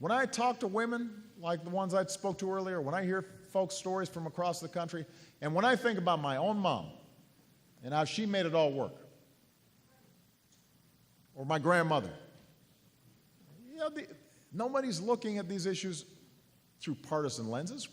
When I talk to women, like the ones I spoke to earlier, when I hear folks' stories from across the country, and when I think about my own mom and how she made it all work, or my grandmother, nobody's looking at these issues through partisan lenses.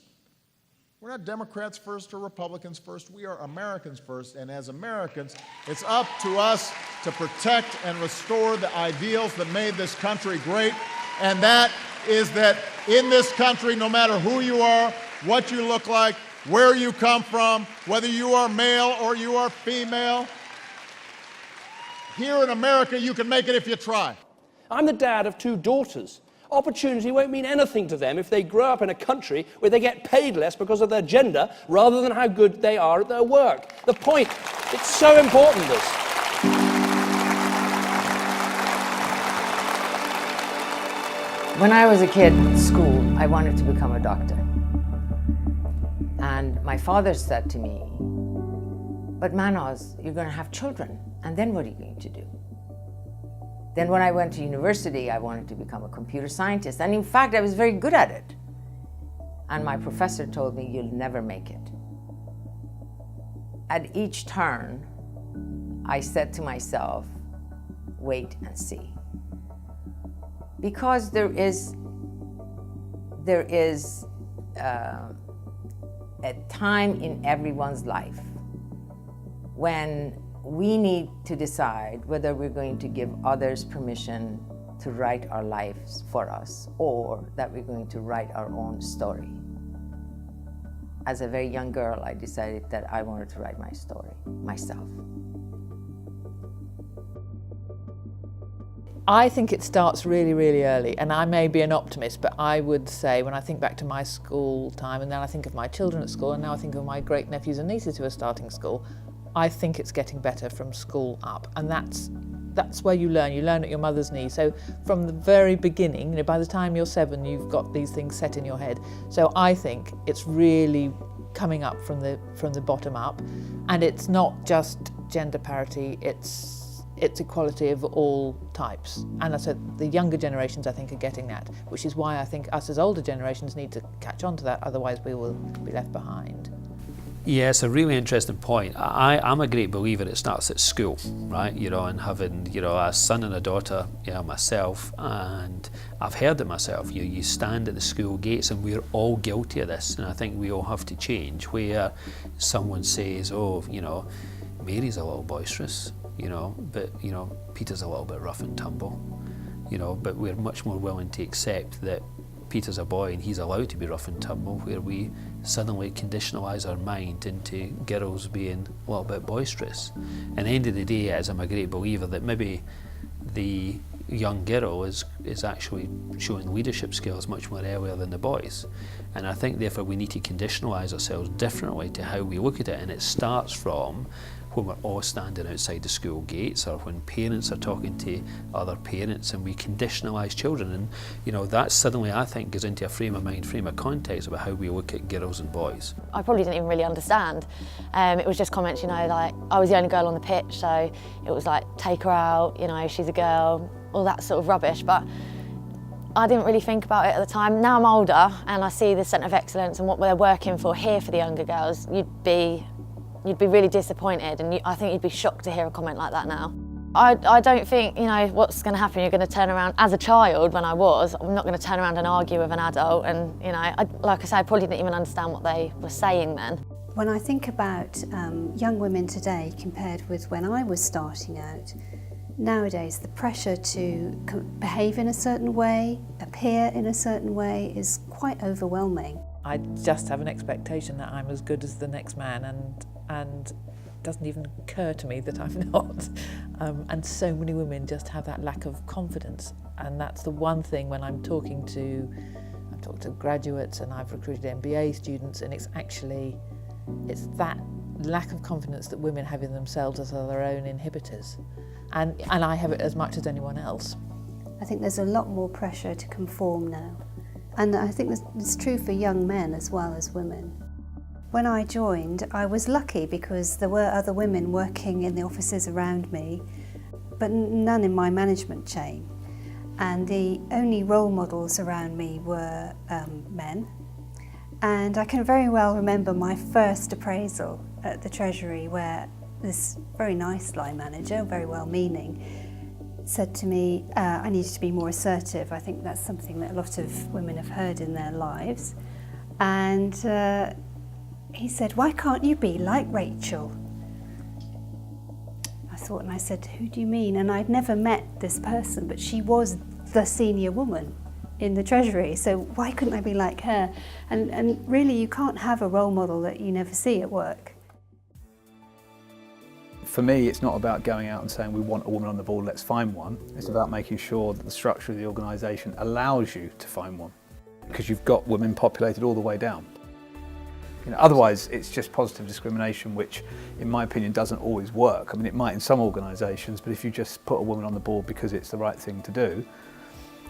We're not Democrats first or Republicans first. We are Americans first, and as Americans, it's up to us to protect and restore the ideals that made this country great, and that is that in this country, no matter who you are, what you look like, where you come from, whether you are male or you are female, here in America, you can make it if you try. I'm the dad of 2 daughters. Opportunity won't mean anything to them if they grow up in a country where they get paid less because of their gender rather than how good they are at their work. The point, it's so important, this. When I was a kid at school, I wanted to become a doctor. And my father said to me, "But Manos, you're going to have children, and then what are you going to do?" Then when I went to university, I wanted to become a computer scientist. And in fact, I was very good at it. And my professor told me, "You'll never make it." At each turn, I said to myself, wait and see. Because there is a time in everyone's life when we need to decide whether we're going to give others permission to write our lives for us or that we're going to write our own story. As a very young girl, I decided that I wanted to write my story myself. I think it starts really, really early, and I may be an optimist, but I would say when I think back to my school time, and then I think of my children at school, and now I think of my great-nephews and nieces who are starting school, I think it's getting better from school up, and that's where you learn. You learn at your mother's knee. So from the very beginning, by the time you're 7, you've got these things set in your head. So I think it's really coming up from the bottom up, and it's not just gender parity, it's equality of all types. And so the younger generations, I think, are getting that, which is why I think us as older generations need to catch on to that, otherwise we will be left behind. Yeah, it's a really interesting point. I'm a great believer it starts at school, right? And having, a son and a daughter, myself, and I've heard it myself. You stand at the school gates, and we're all guilty of this, and I think we all have to change. Where someone says, "Oh, Mary's a little boisterous," but Peter's a little bit rough and tumble, but we're much more willing to accept that Peter's a boy and he's allowed to be rough and tumble, where we suddenly conditionalise our mind into girls being a little bit boisterous. And at the end of the day, as I'm a great believer that maybe the young girl is actually showing leadership skills much more earlier than the boys. And I think therefore we need to conditionalise ourselves differently to how we look at it, and it starts from when we're all standing outside the school gates, or when parents are talking to other parents, and we conditionalise children, and that suddenly, I think, goes into a frame of mind, frame of context about how we look at girls and boys. I probably didn't even really understand. It was just comments, like I was the only girl on the pitch, so it was like, take her out, she's a girl, all that sort of rubbish. But I didn't really think about it at the time. Now I'm older and I see the Centre of Excellence and what they're working for here for the younger girls, you'd be really disappointed, and I think you'd be shocked to hear a comment like that now. I don't think, what's going to happen, you're going to turn around, as a child when I'm not going to turn around and argue with an adult, and like I said, I probably didn't even understand what they were saying then. When I think about young women today compared with when I was starting out, nowadays the pressure to behave in a certain way, appear in a certain way is quite overwhelming. I just have an expectation that I'm as good as the next man, and it doesn't even occur to me that I'm not. And so many women just have that lack of confidence, and that's the one thing when I've talked to graduates, and I've recruited MBA students, and it's that lack of confidence that women have in themselves as their own inhibitors. And I have it as much as anyone else. I think there's a lot more pressure to conform now. And I think it's true for young men as well as women. When I joined, I was lucky because there were other women working in the offices around me, but none in my management chain. and the only role models around me were men. And I can very well remember my first appraisal at the Treasury, where this very nice line manager, very well-meaning, said to me, I needed to be more assertive. I think that's something that a lot of women have heard in their lives. And he said, why can't you be like Rachel? I thought, and I said, who do you mean? And I'd never met this person, but she was the senior woman in the Treasury, so why couldn't I be like her? And really, you can't have a role model that you never see at work. For me, it's not about going out and saying we want a woman on the board, let's find one. It's about making sure that the structure of the organisation allows you to find one, because you've got women populated all the way down. You know, otherwise, it's just positive discrimination, which, in my opinion, doesn't always work. I mean, it might in some organisations, but if you just put a woman on the board because it's the right thing to do,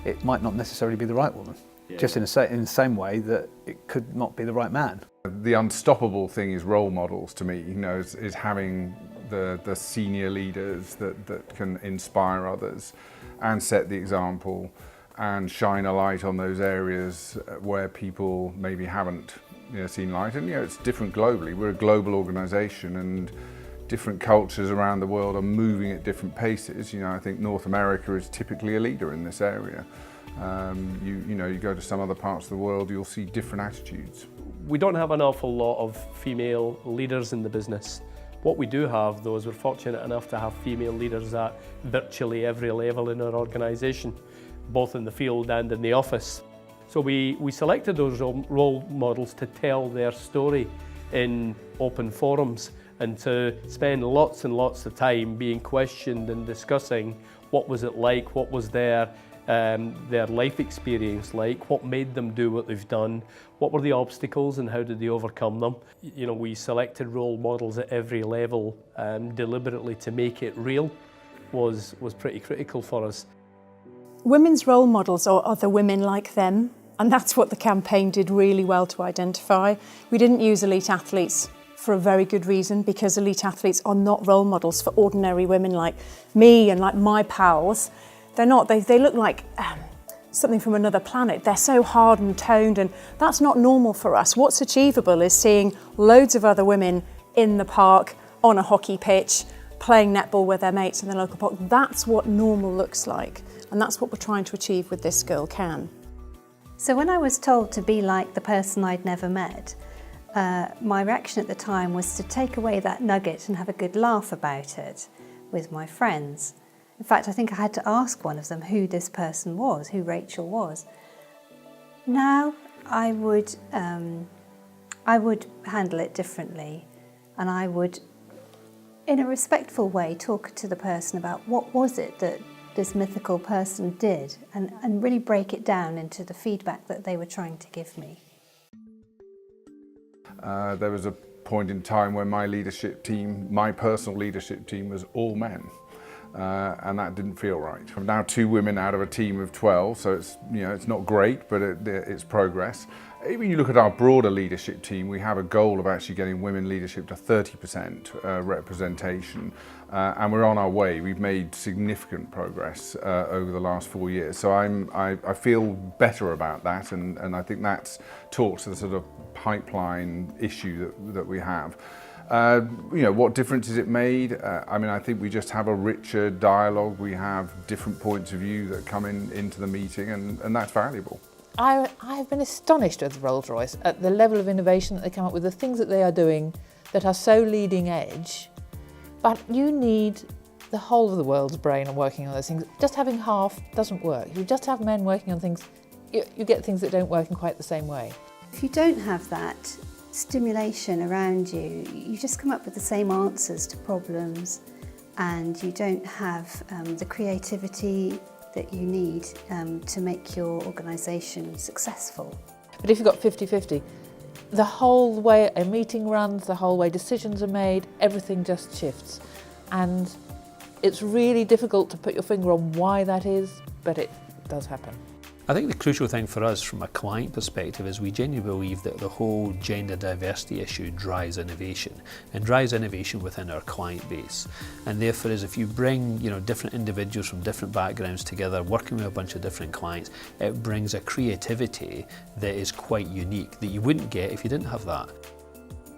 it might not necessarily be the right woman. Yeah. Just in the same way that it could not be the right man. The unstoppable thing is role models to me, you know, is having the senior leaders that can inspire others and set the example and shine a light on those areas where people maybe haven't seen light. And it's different globally. We're a global organisation, and different cultures around the world are moving at different paces. I think North America is typically a leader in this area. You go to some other parts of the world, you'll see different attitudes. We don't have an awful lot of female leaders in the business. What we do have, though, is we're fortunate enough to have female leaders at virtually every level in our organisation, both in the field and in the office. So we selected those role models to tell their story in open forums, and to spend lots and lots of time being questioned and discussing what was it like, what was their life experience like, what made them do what they've done, what were the obstacles and how did they overcome them. We selected role models at every level deliberately to make it real was pretty critical for us. Women's role models are other women like them, and that's what the campaign did really well to identify. We didn't use elite athletes for a very good reason, because elite athletes are not role models for ordinary women like me and like my pals. They're not, they look like something from another planet. They're so hard and toned, and that's not normal for us. What's achievable is seeing loads of other women in the park, on a hockey pitch, playing netball with their mates in the local park. That's what normal looks like, and that's what we're trying to achieve with This Girl Can. So when I was told to be like the person I'd never met, my reaction at the time was to take away that nugget and have a good laugh about it with my friends. In fact, I think I had to ask one of them who this person was, who Rachel was. Now I would handle it differently, and I would, in a respectful way, talk to the person about what was it that this mythical person did, and really break it down into the feedback that they were trying to give me. There was a point in time when my leadership team, my personal leadership team, was all men, and that didn't feel right. I'm now 2 women out of a team of 12, so it's not great, but it's progress. Even you look at our broader leadership team, we have a goal of actually getting women leadership to 30% representation, and we're on our way. We've made significant progress over the last 4 years, so I feel better about that, and I think that's talks to the sort of pipeline issue that we have. What difference has it made? I think we just have a richer dialogue. We have different points of view that come into the meeting, and that's valuable. I've been astonished at Rolls-Royce at the level of innovation that they come up with, the things that they are doing that are so leading edge. But you need the whole of the world's brain on working on those things. Just having half doesn't work. If you just have men working on things, you get things that don't work in quite the same way. If you don't have that stimulation around you, you just come up with the same answers to problems, and you don't have the creativity that you need to make your organisation successful. But if you've got 50-50, the whole way a meeting runs, the whole way decisions are made, everything just shifts. And it's really difficult to put your finger on why that is, but it does happen. I think the crucial thing for us from a client perspective is we genuinely believe that the whole gender diversity issue drives innovation and drives innovation within our client base. And therefore, if you bring different individuals from different backgrounds together, working with a bunch of different clients, it brings a creativity that is quite unique that you wouldn't get if you didn't have that.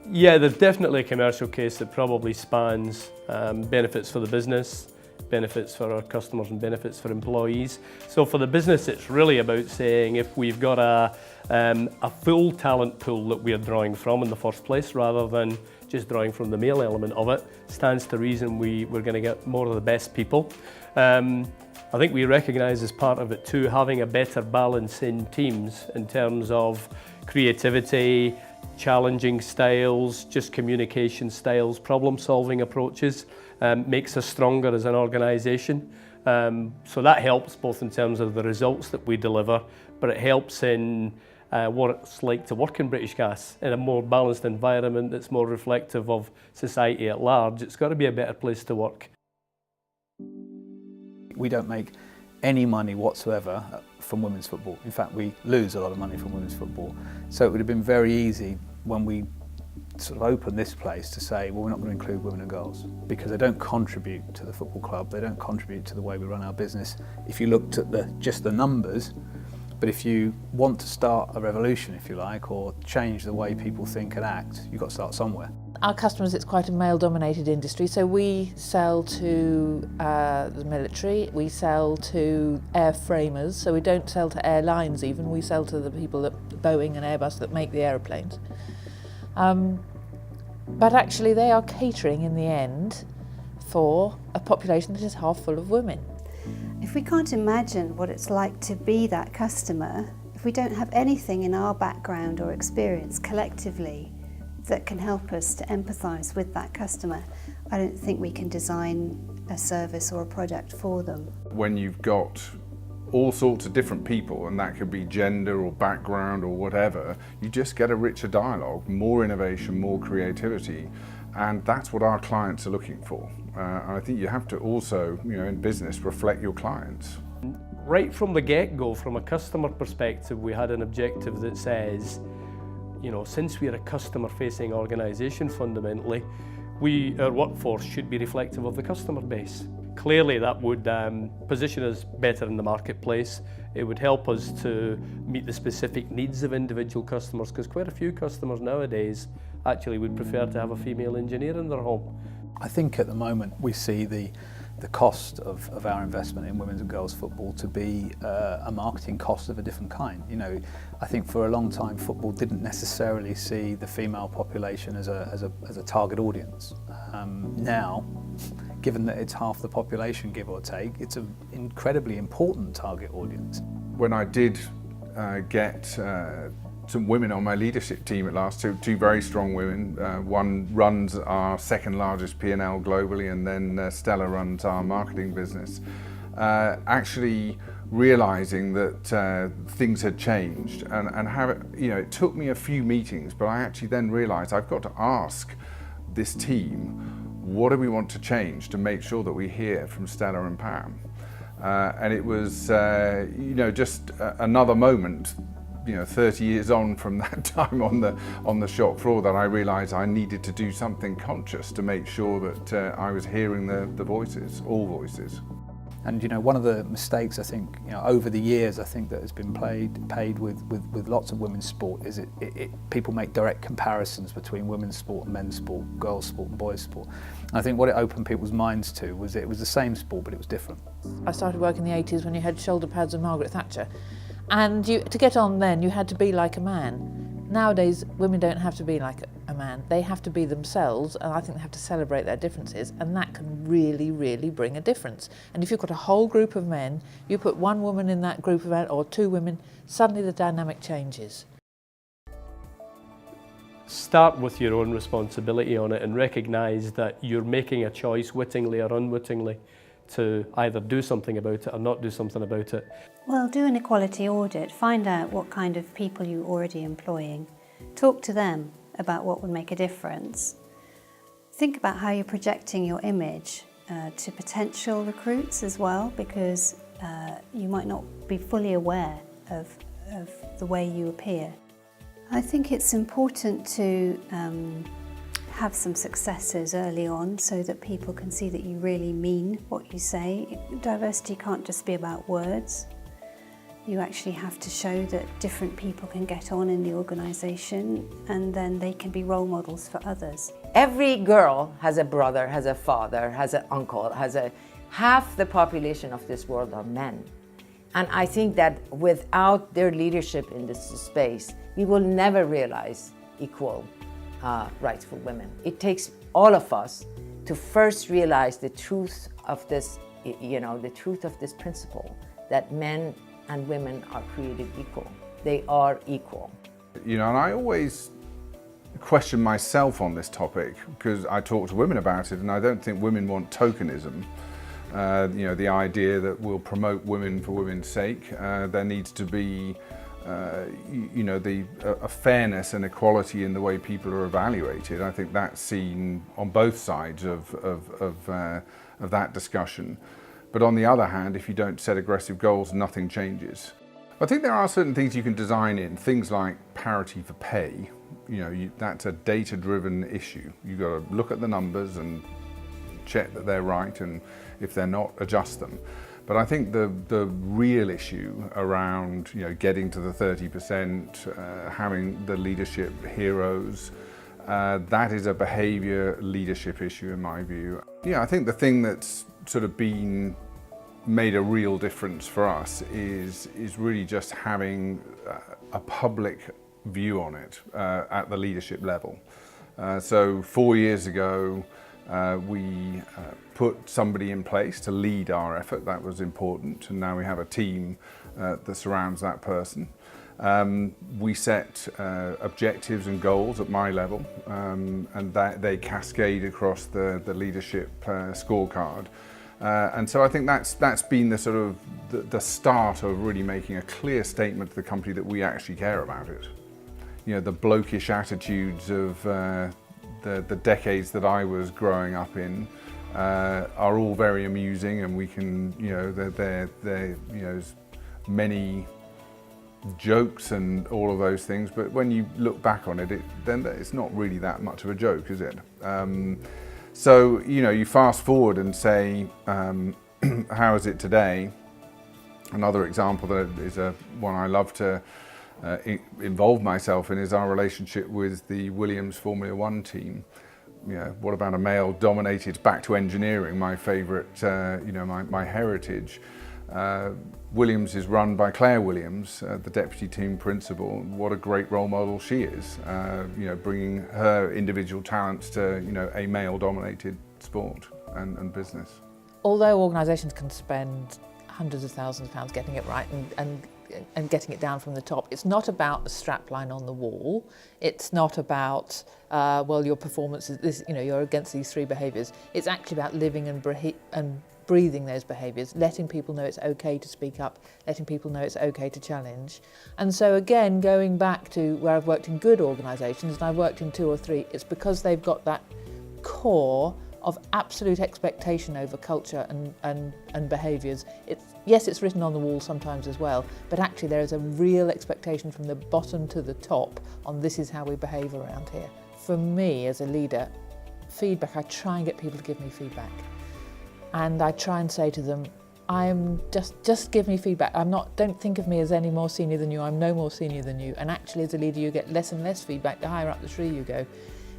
Yeah, there's definitely a commercial case that probably spans benefits for the business, benefits for our customers and benefits for employees. So for the business, it's really about saying if we've got a full talent pool that we're drawing from in the first place, rather than just drawing from the male element of it, stands to reason we're going to get more of the best people. I think we recognise as part of it too, having a better balance in teams in terms of creativity, challenging styles, just communication styles, problem-solving approaches, makes us stronger as an organisation. So that helps both in terms of the results that we deliver, but it helps in what it's like to work in British Gas in a more balanced environment that's more reflective of society at large. It's got to be a better place to work. We don't make any money whatsoever from women's football. In fact, we lose a lot of money from women's football. So it would have been very easy when we sort of opened this place to say, well, we're not going to include women and girls because they don't contribute to the football club, they don't contribute to the way we run our business. If you looked at just the numbers, but if you want to start a revolution, if you like, or change the way people think and act, you've got to start somewhere. Our customers, it's quite a male-dominated industry, so we sell to the military, we sell to airframers, so we don't sell to airlines even, we sell to the people at Boeing and Airbus that make the aeroplanes. But actually they are catering in the end for a population that is half full of women. If we can't imagine what it's like to be that customer, if we don't have anything in our background or experience collectively that can help us to empathise with that customer, I don't think we can design a service or a product for them. When you've got all sorts of different people, and that could be gender or background or whatever, you just get a richer dialogue, more innovation, more creativity, and that's what our clients are looking for. And I think you have to also, in business, reflect your clients. Right from the get-go, from a customer perspective, we had an objective that says, since we're a customer-facing organisation fundamentally, our workforce should be reflective of the customer base. Clearly that would position us better in the marketplace. It would help us to meet the specific needs of individual customers, because quite a few customers nowadays actually would prefer to have a female engineer in their home. I think at the moment we see the cost of our investment in women's and girls football to be a marketing cost of a different kind. I think for a long time football didn't necessarily see the female population as a target audience. Now, given that it's half the population, give or take, it's an incredibly important target audience. When I did get some women on my leadership team at last, two very strong women. One runs our second largest P&L globally, and then Stella runs our marketing business. Actually realizing that things had changed and how it took me a few meetings, but I actually then realized I've got to ask this team, what do we want to change to make sure that we hear from Stella and Pam? And it was just another moment 30 years on from that time on the shop floor that I realised I needed to do something conscious to make sure that I was hearing the voices, all voices. And one of the mistakes I think over the years I think that has been paid with lots of women's sport is people make direct comparisons between women's sport and men's sport, girls' sport and boys' sport. And I think what it opened people's minds to was it was the same sport but it was different. I started work in the 80s when you had shoulder pads and Margaret Thatcher. And to get on then, you had to be like a man. Nowadays, women don't have to be like a man. They have to be themselves, and I think they have to celebrate their differences, and that can really, really bring a difference. And if you've got a whole group of men, you put one woman in that group of men, or two women, suddenly the dynamic changes. Start with your own responsibility on it and recognise that you're making a choice, wittingly or unwittingly, to either do something about it or not do something about it. Well, do an equality audit, find out what kind of people you're already employing. Talk to them about what would make a difference. Think about how you're projecting your image to potential recruits as well, because you might not be fully aware of the way you appear. I think it's important to have some successes early on so that people can see that you really mean what you say. Diversity can't just be about words. You actually have to show that different people can get on in the organisation, and then they can be role models for others. Every girl has a brother, has a father, has an uncle, half the population of this world are men. And I think that without their leadership in this space, we will never realize equal rights for women. It takes all of us to first realize the truth of this, the truth of this principle, that men and women are created equal. They are equal. And I always question myself on this topic because I talk to women about it, and I don't think women want tokenism. The idea that we'll promote women for women's sake. There needs to be, a fairness and equality in the way people are evaluated. I think that's seen on both sides of that discussion. But on the other hand, if you don't set aggressive goals, nothing changes. I think there are certain things you can design in, things like parity for pay. That's a data-driven issue. You've got to look at the numbers and check that they're right, and if they're not, adjust them. But I think the real issue around getting to the 30%, having the leadership heroes, that is a behaviour leadership issue in my view. I think the thing that's sort of been made a real difference for us is really just having a public view on it at the leadership level. So 4 years ago, we put somebody in place to lead our effort. That was important, and now we have a team that surrounds that person. We set objectives and goals at my level, and that they cascade across the leadership scorecard. And so I think that's been the sort of the start of really making a clear statement to the company that we actually care about it. The blokish attitudes of the decades that I was growing up in are all very amusing, and we can, they're many jokes and all of those things, but when you look back on it, then it's not really that much of a joke, is it? So, you fast forward and say, how is it today? Another example that is one I love to involve myself in is our relationship with the Williams Formula One team. What about a male-dominated, back to engineering, my favourite, my heritage. Williams is run by Claire Williams, the deputy team principal. What a great role model she is, bringing her individual talents to, a male-dominated sport and business. Although organisations can spend hundreds of thousands of pounds getting it right and getting it down from the top, it's not about the strapline on the wall. It's not about, your performance is this, you're against these three behaviours. It's actually about living and breathing those behaviours, letting people know it's okay to speak up, letting people know it's okay to challenge. And so again, going back to where I've worked in good organisations, and I've worked in 2 or 3, it's because they've got that core of absolute expectation over culture and behaviours. Yes, it's written on the wall sometimes as well, but actually there is a real expectation from the bottom to the top on this is how we behave around here. For me as a leader, feedback, I try and get people to give me feedback. And I try and say to them, I'm just give me feedback. Don't think of me as any more senior than you. I'm no more senior than you. And actually as a leader, you get less and less feedback the higher up the tree you go.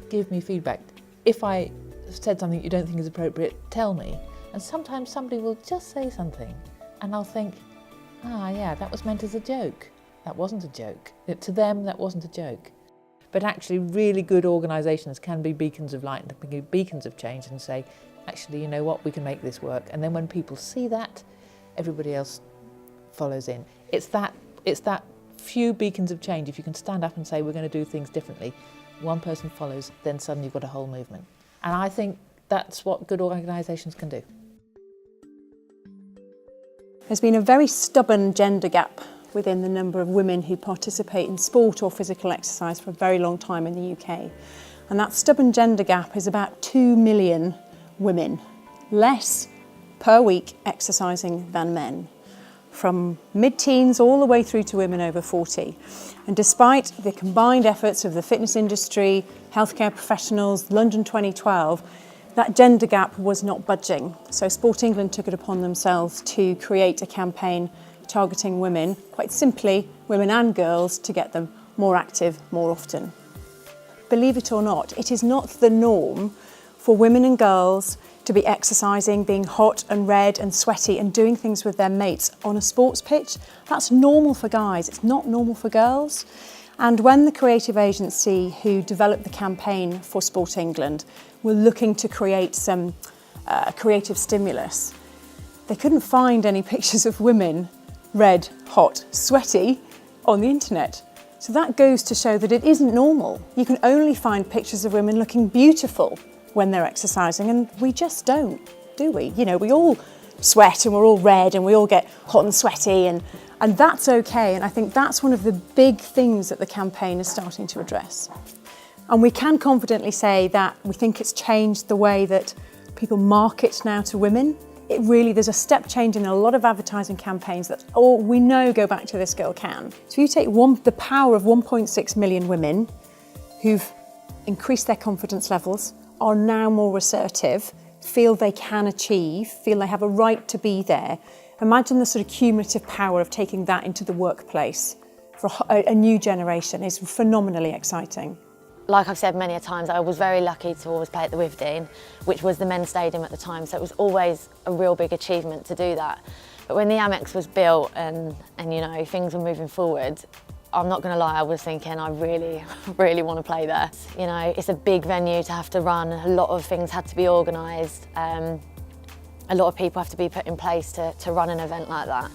Give me feedback. If I said something you don't think is appropriate, tell me. And sometimes somebody will just say something and I'll think, yeah, that was meant as a joke. That wasn't a joke. To them, that wasn't a joke. But actually really good organisations can be beacons of light and can be beacons of change and say, actually, you know what, we can make this work. And then when people see that, everybody else follows in. It's that few beacons of change. If you can stand up and say, we're going to do things differently, one person follows, then suddenly you've got a whole movement. And I think that's what good organisations can do. There's been a very stubborn gender gap within the number of women who participate in sport or physical exercise for a very long time in the UK. And that stubborn gender gap is about 2 million women less per week exercising than men. from mid-teens all the way through to women over 40. And despite the combined efforts of the fitness industry, healthcare professionals, London 2012, that gender gap was not budging. So Sport England took it upon themselves to create a campaign targeting women, quite simply, women and girls, to get them more active more often. Believe it or not, it is not the norm for women and girls to be exercising, being hot and red and sweaty and doing things with their mates on a sports pitch. That's normal for guys, it's not normal for girls. And when the creative agency who developed the campaign for Sport England were looking to create some creative stimulus, they couldn't find any pictures of women red, hot, sweaty on the internet. So that goes to show that it isn't normal. You can only find pictures of women looking beautiful when they're exercising, and we just don't, do we? You know, we all sweat and we're all red and we all get hot and sweaty, and that's okay. And I think that's one of the big things that the campaign is starting to address. And we can confidently say that we think it's changed the way that people market now to women. It really, there's a step change in a lot of advertising campaigns that all we know go back to This Girl Can. So you take the power of 1.6 million women who've increased their confidence levels, are now more assertive, feel they can achieve, feel they have a right to be there. Imagine the sort of cumulative power of taking that into the workplace for a new generation is phenomenally exciting. Like I've said many a times, I was very lucky to always play at the Withdean, which was the men's stadium at the time, so it was always a real big achievement to do that. But when the Amex was built and you know, things were moving forward, I'm not going to lie, I was thinking I really, really want to play there. You know, it's a big venue to have to run, a lot of things had to be organised, a lot of people have to be put in place to run an event like that.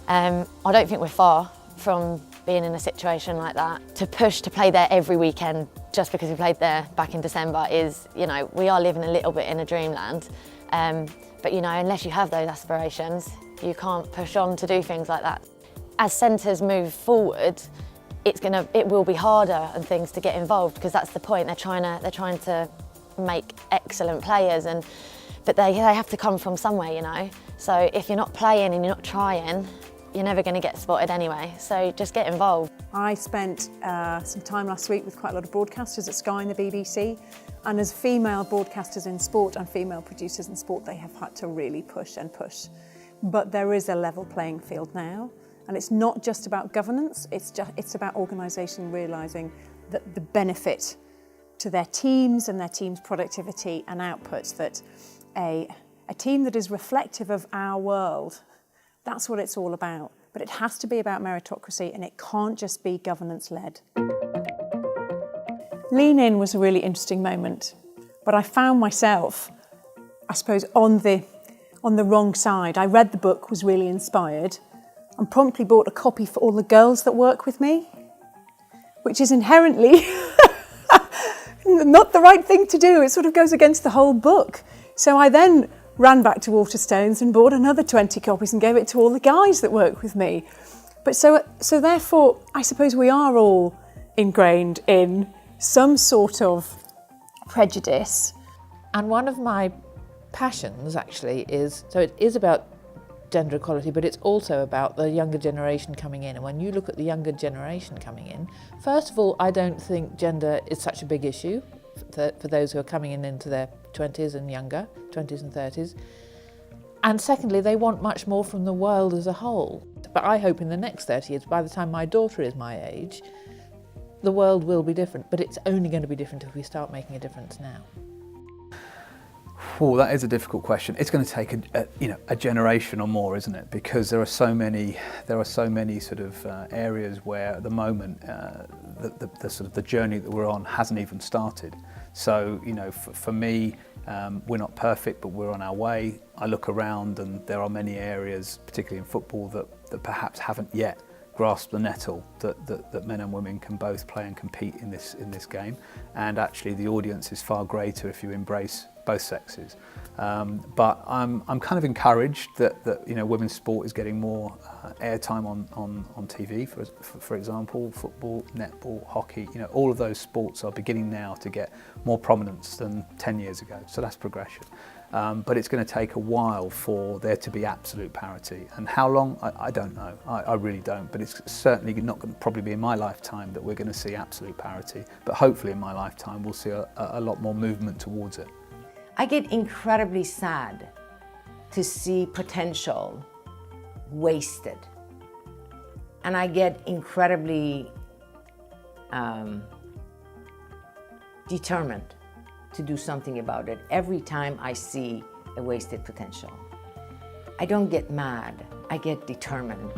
I don't think we're far from being in a situation like that. To push to play there every weekend just because we played there back in December is, you know, we are living a little bit in a dreamland. But you know, unless you have those aspirations, you can't push on to do things like that. As centres move forward, it will be harder and things to get involved, because that's the point. They're trying to make excellent players, but they have to come from somewhere, you know. So if you're not playing and you're not trying, you're never going to get spotted anyway. So just get involved. I spent some time last week with quite a lot of broadcasters at Sky and the BBC, and as female broadcasters in sport and female producers in sport, they have had to really push and push. But there is a level playing field now. And it's not just about governance, it's about organisation realising that the benefit to their teams and their team's productivity and outputs, that a team that is reflective of our world, that's what it's all about. But it has to be about meritocracy, and it can't just be governance-led. Lean In was a really interesting moment, but I found myself, I suppose, on the wrong side. I read the book, was really inspired, and promptly bought a copy for all the girls that work with me, which is inherently not the right thing to do. It sort of goes against the whole book. So I then ran back to Waterstones and bought another 20 copies and gave it to all the guys that work with me. But so therefore, I suppose we are all ingrained in some sort of prejudice. And one of my passions actually is, so it is about gender equality, but it's also about the younger generation coming in. And when you look at the younger generation coming in, first of all, I don't think gender is such a big issue for those who are coming in into their 20s and younger, 20s and 30s. And secondly, they want much more from the world as a whole. But I hope in the next 30 years, by the time my daughter is my age, the world will be different, but it's only going to be different if we start making a difference now. Oh, that is a difficult question. It's going to take a generation or more, isn't it? Because there are so many sort of areas where at the moment the sort of the journey that we're on hasn't even started. So you know, for me, we're not perfect, but we're on our way. I look around and there are many areas, particularly in football, that perhaps haven't yet grasped the nettle that men and women can both play and compete in this game. And actually, the audience is far greater if you embrace both sexes. But I'm kind of encouraged that you know, women's sport is getting more airtime on TV, for example, football, netball, hockey. You know, all of those sports are beginning now to get more prominence than 10 years ago. So that's progression. but it's going to take a while for there to be absolute parity. And how long? I don't know. I really don't. But it's certainly not going to probably be in my lifetime that we're going to see absolute parity. But hopefully in my lifetime we'll see a lot more movement towards it. I get incredibly sad to see potential wasted. And I get incredibly determined to do something about it every time I see a wasted potential. I don't get mad, I get determined.